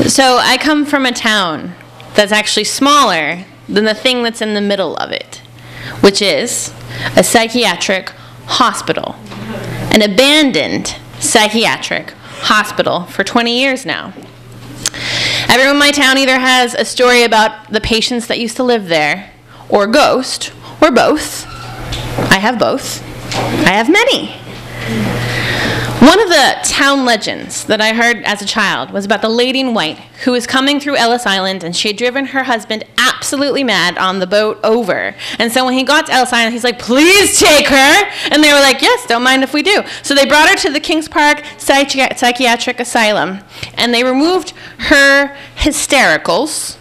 So I come from a town that's actually smaller than the thing that's in the middle of it, which is a psychiatric hospital, an abandoned psychiatric hospital for 20 years now. Everyone in my town either has a story about the patients that used to live there, or a ghost, or both. I have both. I have many. One of the town legends that I heard as a child was about the lady in white who was coming through Ellis Island, and she had driven her husband absolutely mad on the boat over. And so when he got to Ellis Island, he's like, "Please take her." And they were like, "Yes, don't mind if we do." So they brought her to the Kings Park Psychiatric Asylum, and they removed her hystericals.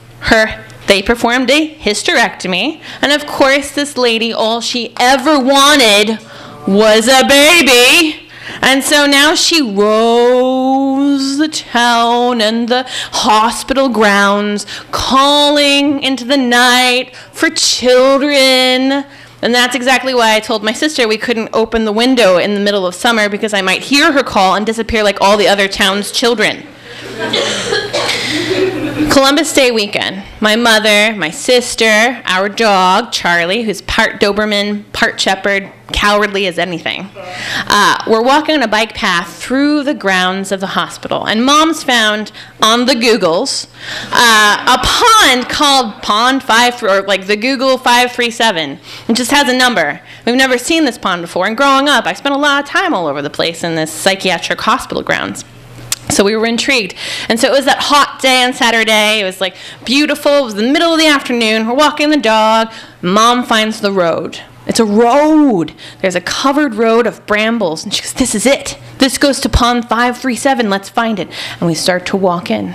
They performed a hysterectomy. And of course, this lady, all she ever wanted was a baby. And so now she roams the town and the hospital grounds, calling into the night for children. And that's exactly why I told my sister we couldn't open the window in the middle of summer, because I might hear her call and disappear like all the other town's children. Columbus Day weekend, my mother, my sister, our dog, Charlie, who's part Doberman, part Shepherd, cowardly as anything, we're walking on a bike path through the grounds of the hospital. And Mom's found on the Googles a pond called Pond 5, or like the Google 537. It just has a number. We've never seen this pond before. And growing up, I spent a lot of time all over the place in this psychiatric hospital grounds. So we were intrigued. And so it was that hot day on Saturday. It was like beautiful. It was the middle of the afternoon. We're walking the dog. Mom finds the road. It's a road. There's a covered road of brambles. And she goes, "This is it. This goes to Pond 537. Let's find it." And we start to walk in.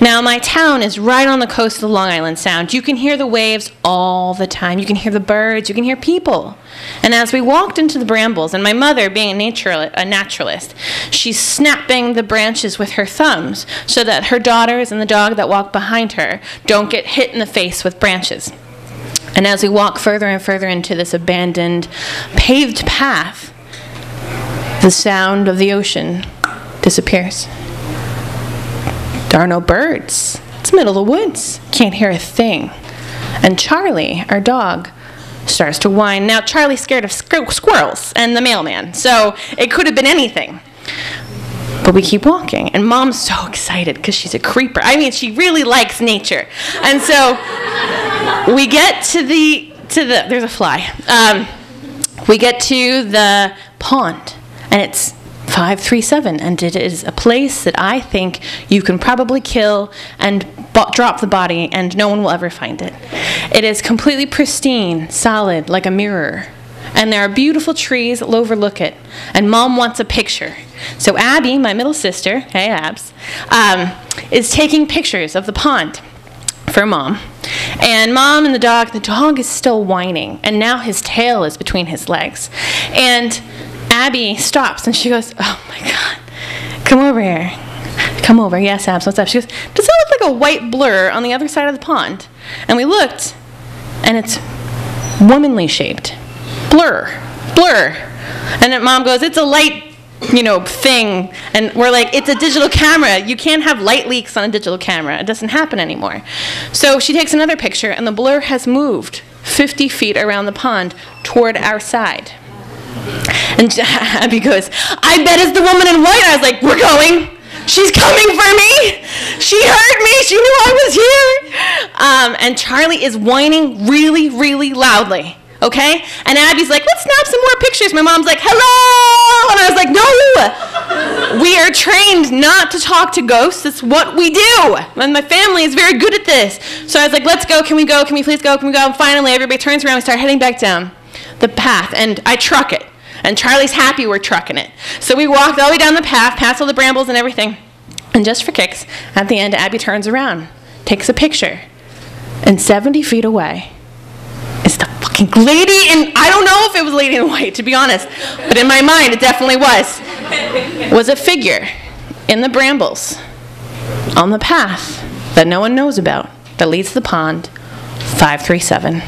Now, my town is right on the coast of the Long Island Sound. You can hear the waves all the time. You can hear the birds. You can hear people. And as we walked into the brambles, and my mother, being a naturalist, she's snapping the branches with her thumbs so that her daughters and the dog that walk behind her don't get hit in the face with branches. And as we walk further and further into this abandoned, paved path, the sound of the ocean disappears. There are no birds. It's the middle of the woods. Can't hear a thing. And Charlie, our dog, starts to whine. Now, Charlie's scared of squirrels and the mailman, so it could have been anything. But we keep walking, and Mom's so excited because she's a creeper. I mean, she really likes nature. And so we get to the there's a fly. We get to the pond, and it's 537, and it is a place that I think you can probably kill and drop the body, and no one will ever find it. It is completely pristine, solid, like a mirror. And there are beautiful trees that overlook it. And Mom wants a picture. So Abby, my middle sister, hey Abs, is taking pictures of the pond for Mom. And Mom and the dog is still whining. And now his tail is between his legs. And Abby stops and she goes, "Oh my God, come over here. Come over." "Yes, Abs, what's up?" She goes, "Does that look like a white blur on the other side of the pond?" And we looked, and it's womanly shaped. Blur. And then Mom goes, "It's a light, thing." And we're like, "It's a digital camera. You can't have light leaks on a digital camera. It doesn't happen anymore." So she takes another picture, and the blur has moved 50 feet around the pond toward our side. And Abby goes, "I bet it's the woman in white." I was like, "We're going. She's coming for me. She heard me. She knew I was here." And Charlie is whining really, really loudly. Okay? And Abby's like, "Let's snap some more pictures." My mom's like, "Hello!" And I was like, "No! We are trained not to talk to ghosts. It's what we do. And my family is very good at this." So I was like, "Let's go. Can we go? Can we please go? Can we go?" And finally, everybody turns around and start heading back down the path. And I truck it. And Charlie's happy we're trucking it. So we walked all the way down the path, past all the brambles and everything. And just for kicks, at the end, Abby turns around, takes a picture. And 70 feet away is the fucking lady in, I don't know if it was Lady in White, to be honest. But in my mind, it definitely was a figure in the brambles on the path that no one knows about that leads to the pond 537.